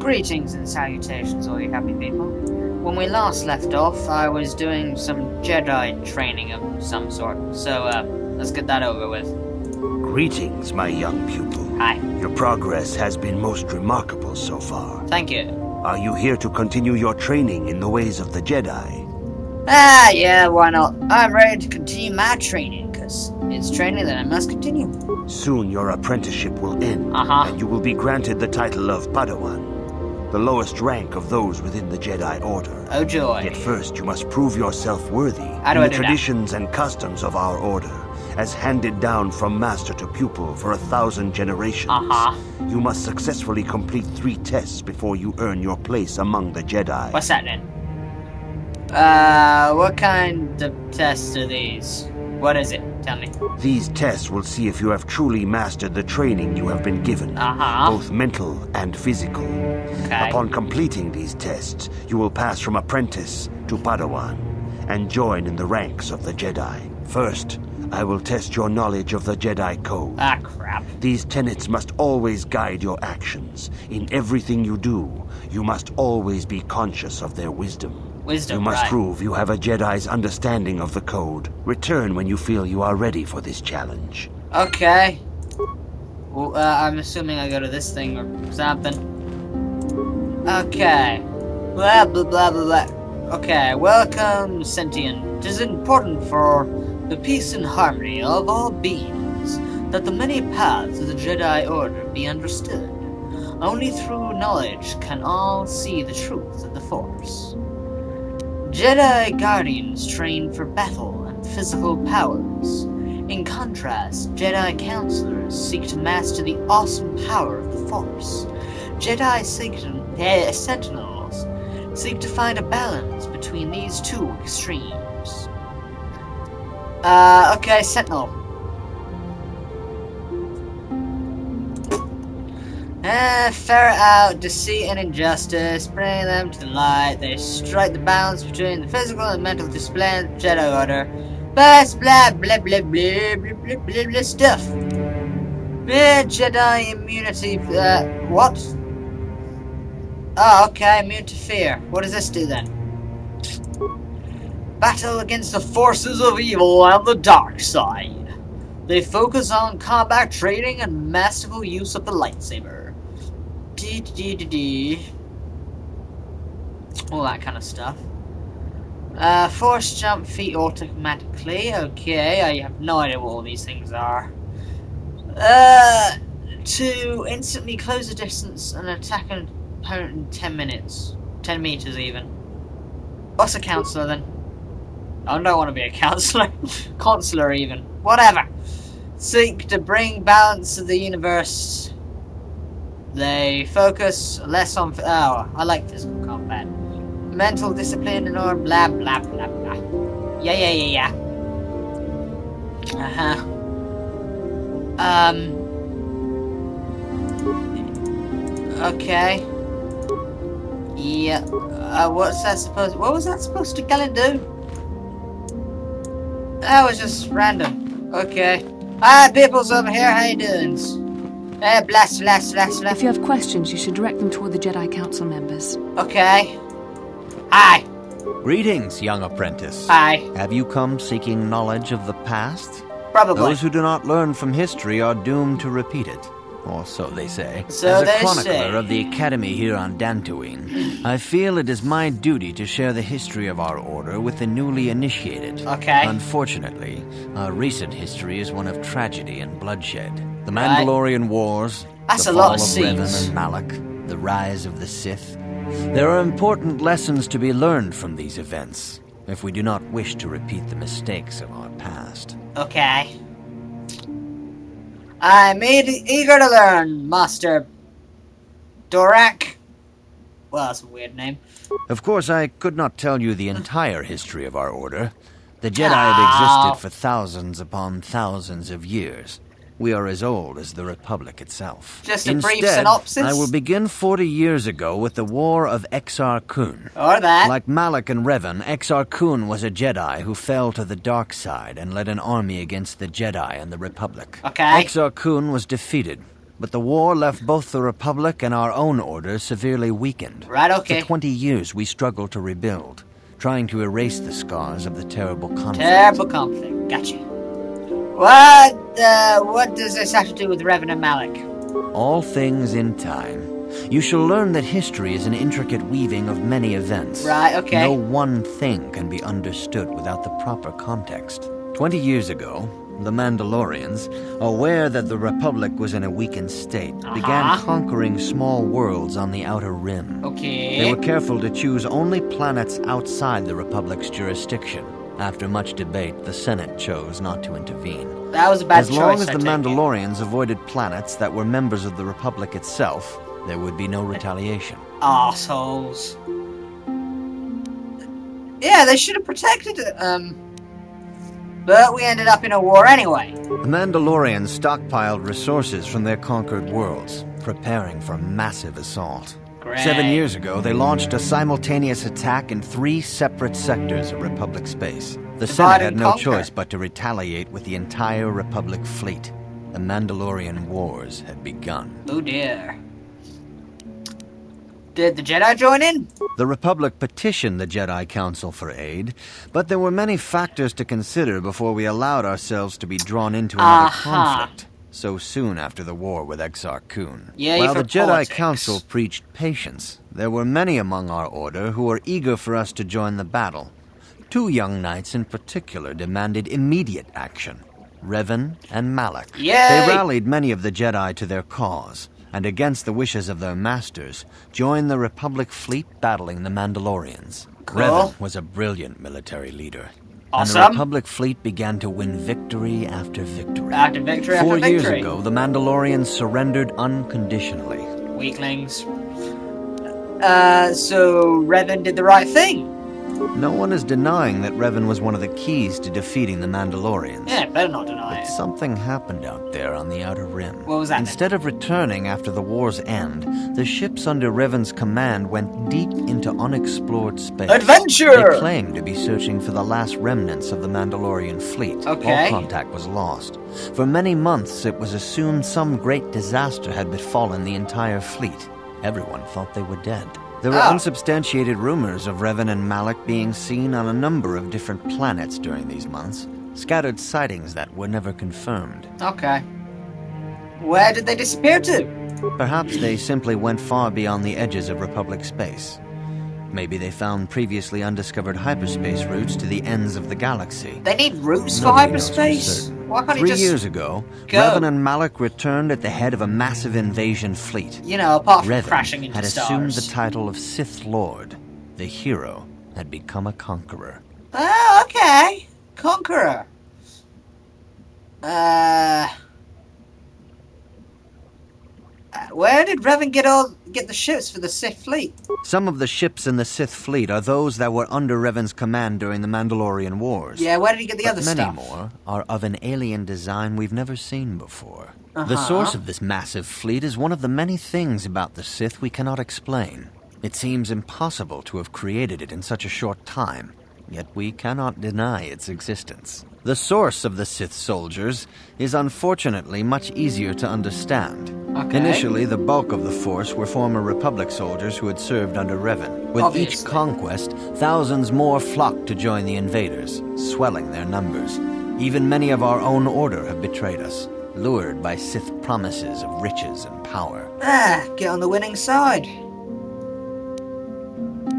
Greetings and salutations, all you happy people. When we last left off, I was doing some Jedi training of some sort, so let's get that over with. Greetings, my young pupil. Hi. Your progress has been most remarkable so far. Thank you. Are you here to continue your training in the ways of the Jedi? Ah, yeah, why not? I'm ready to continue my training, because it's training that I must continue. Soon your apprenticeship will end, and you will be granted the title of Padawan, the lowest rank of those within the Jedi Order. Oh joy. Yet first you must prove yourself worthy How in do the traditions and customs of our Order, as handed down from master to pupil for 1,000 generations. You must successfully complete 3 tests before you earn your place among the Jedi. What's that then? What kind of tests are these? What is it? Tell me. These tests will see if you have truly mastered the training you have been given, both mental and physical. Okay. Upon completing these tests, you will pass from apprentice to Padawan and join in the ranks of the Jedi. First, I will test your knowledge of the Jedi Code. Ah, crap. These tenets must always guide your actions. In everything you do, you must always be conscious of their wisdom. You must prove you have a Jedi's understanding of the code. Return when you feel you are ready for this challenge. Okay. Well, I'm assuming I go to this thing or something. Okay. Blah, blah, blah, blah, blah. Okay, welcome, sentient. It is important for the peace and harmony of all beings that the many paths of the Jedi Order be understood. Only through knowledge can all see the truth of the Force. Jedi Guardians train for battle and physical powers. In contrast, Jedi Counselors seek to master the awesome power of the Force. Jedi Sentinels seek to find a balance between these two extremes. Okay, Sentinel. Ferret out deceit and injustice, bring them to the light. They strike the balance between the physical and mental display of the Jedi Order. Blah blah blah blah blah blah blah blah, blah stuff. Jedi immunity. What? Oh, okay, immune to fear. What does this do then? Battle against the forces of evil and the dark side. They focus on combat training and masterful use of the lightsaber. All that kind of stuff. Force jump feet automatically. Okay, I have no idea what all these things are. To instantly close the distance and attack an opponent in 10 minutes. 10 meters even. What's a counselor then? I don't want to be a counselor. Consular even. Whatever. Seek to bring balance to the universe. They focus less on... Oh, I like physical combat. Mental discipline and all blah blah blah blah. Yeah. Okay. Yeah. What's that supposed... What was that supposed to go and do? That was just random. Okay. Hi, peoples over here. How you doing? Blast. If you have questions, you should direct them toward the Jedi Council members. Okay. Hi. Greetings, young apprentice. Hi. Have you come seeking knowledge of the past? Probably. Those who do not learn from history are doomed to repeat it. Or so they say. So As a chronicler of the Academy here on Dantooine, I feel it is my duty to share the history of our order with the newly initiated. Okay. Unfortunately, our recent history is one of tragedy and bloodshed. The Mandalorian Wars, That's the a fall lot of of Revan scenes. and Malak, the rise of the Sith. There are important lessons to be learned from these events, if we do not wish to repeat the mistakes of our past. Okay. I'm eager to learn, Master Dorak. Well, that's a weird name. Of course, I could not tell you the entire history of our order. The Jedi have existed for thousands upon thousands of years. We are as old as the Republic itself. Just a brief Instead, synopsis? I will begin 40 years ago with the War of Exar Kun. Or that. Like Malak and Revan, Exar Kun was a Jedi who fell to the dark side and led an army against the Jedi and the Republic. Okay. Exar Kun was defeated, but the war left both the Republic and our own order severely weakened. Right, okay. For 20 years, we struggled to rebuild, trying to erase the scars of the terrible conflict. Terrible conflict. Gotcha. What does this have to do with Revan and Malak? All things in time. You shall learn that history is an intricate weaving of many events. Right, okay. No one thing can be understood without the proper context. 20 years ago, the Mandalorians, aware that the Republic was in a weakened state, began conquering small worlds on the Outer Rim. Okay. They were careful to choose only planets outside the Republic's jurisdiction. After much debate, the Senate chose not to intervene. That was a bad choice, As long as the Mandalorians avoided planets that were members of the Republic itself, there would be no retaliation. Assholes. Yeah, they should have protected it, but we ended up in a war anyway. The Mandalorians stockpiled resources from their conquered worlds, preparing for a massive assault. Great. 7 years ago, they launched a simultaneous attack in 3 separate sectors of Republic space. The Senate had no choice but to retaliate with the entire Republic fleet. The Mandalorian Wars had begun. Oh dear. Did the Jedi join in? The Republic petitioned the Jedi Council for aid, but there were many factors to consider before we allowed ourselves to be drawn into another conflict, so soon after the war with Exar Kun. While the Jedi Council preached patience, there were many among our order who were eager for us to join the battle. 2 young knights in particular demanded immediate action, Revan and Malak. Yay! They rallied many of the Jedi to their cause, and against the wishes of their masters, joined the Republic fleet battling the Mandalorians. Cool. Revan was a brilliant military leader. Awesome. And the Republic fleet began to win victory after victory. After victory after 4 victory. years ago, the Mandalorians surrendered unconditionally. Weaklings. So Revan did the right thing. No one is denying that Revan was one of the keys to defeating the Mandalorians. Yeah, better not deny But it. something happened out there on the Outer Rim. What was that? Instead of returning after the war's end, the ships under Revan's command went deep into unexplored space. Adventure! They claimed to be searching for the last remnants of the Mandalorian fleet. Okay. All contact was lost. For many months, it was assumed some great disaster had befallen the entire fleet. Everyone thought they were dead. There were unsubstantiated rumors of Revan and Malak being seen on a number of different planets during these months. Scattered sightings that were never confirmed. Okay. Where did they disappear to? Perhaps they simply went far beyond the edges of Republic space. Maybe they found previously undiscovered hyperspace routes to the ends of the galaxy. They need routes for Nobody knows for hyperspace? certain. Why can't he 3 just years ago, go? Revan and Malak returned at the head of a massive invasion fleet. You know, apart from Revan crashing into had stars. assumed the title of Sith Lord. The hero had become a conqueror. Oh, okay. Conqueror. Where did Revan get the ships for the Sith fleet? Some of the ships in the Sith fleet are those that were under Revan's command during the Mandalorian Wars. Yeah, where did he get the But other many stuff? more are of an alien design we've never seen before. The source of this massive fleet is one of the many things about the Sith we cannot explain. It seems impossible to have created it in such a short time, yet we cannot deny its existence. The source of the Sith soldiers is unfortunately much easier to understand. Okay. Initially, the bulk of the force were former Republic soldiers who had served under Revan. With each Obviously. conquest, thousands more flocked to join the invaders, swelling their numbers. Even many of our own order have betrayed us, lured by Sith promises of riches and power. Get on the winning side.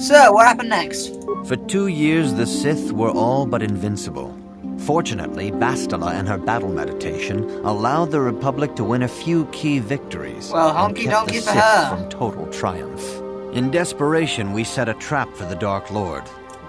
So, what happened next? For 2 years, the Sith were all but invincible. Fortunately, Bastila and her battle meditation allowed the Republic to win a few key victories. Well, and honky kept the donkey for Sith her. from total triumph. In desperation, we set a trap for the Dark Lord.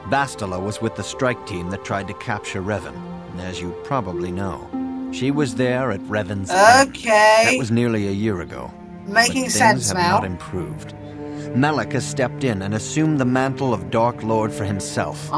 Bastila was with the strike team that tried to capture Revan, as you probably know. She was there at Revan's end. Okay. That was nearly a year ago. Making But sense things have now. not improved. Malak has stepped in and assumed the mantle of Dark Lord for himself.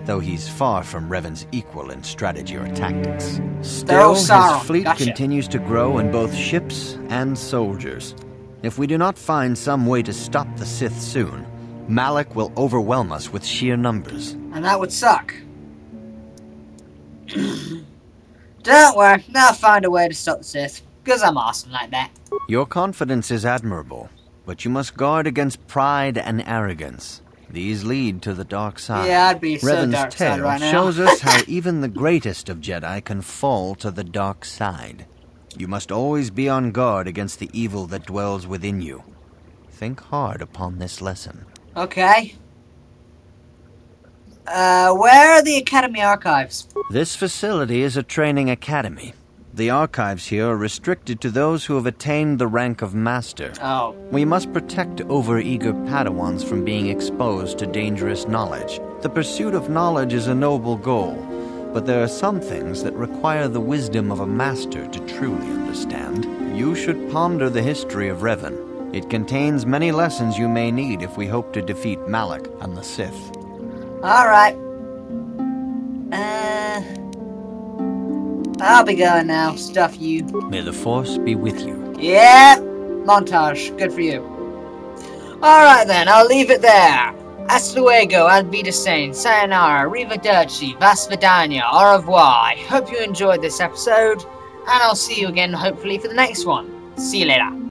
Though he's far from Revan's equal in strategy or tactics. Still, his Sauron. fleet Gotcha. continues to grow in both ships and soldiers. If we do not find some way to stop the Sith soon, Malak will overwhelm us with sheer numbers. And that would suck. Don't worry, I'll find a way to stop the Sith. Because I'm awesome like that. Your confidence is admirable, but you must guard against pride and arrogance. These lead to the dark side. Yeah, I'd be so Revan's dark side tale right now. shows us how even the greatest of Jedi can fall to the dark side. You must always be on guard against the evil that dwells within you. Think hard upon this lesson. Okay. Where are the Academy archives? This facility is a training academy. The archives here are restricted to those who have attained the rank of Master. Oh. We must protect overeager Padawans from being exposed to dangerous knowledge. The pursuit of knowledge is a noble goal, but there are some things that require the wisdom of a Master to truly understand. You should ponder the history of Revan. It contains many lessons you may need if we hope to defeat Malak and the Sith. Alright. I'll be going now. Stuff you. May the Force be with you. Yeah. Montage. Good for you. Alright then, I'll leave it there. Hasta luego, I'll be the same. Sayonara, arrivederci, vas vidania, au revoir. I hope you enjoyed this episode, and I'll see you again hopefully for the next one. See you later.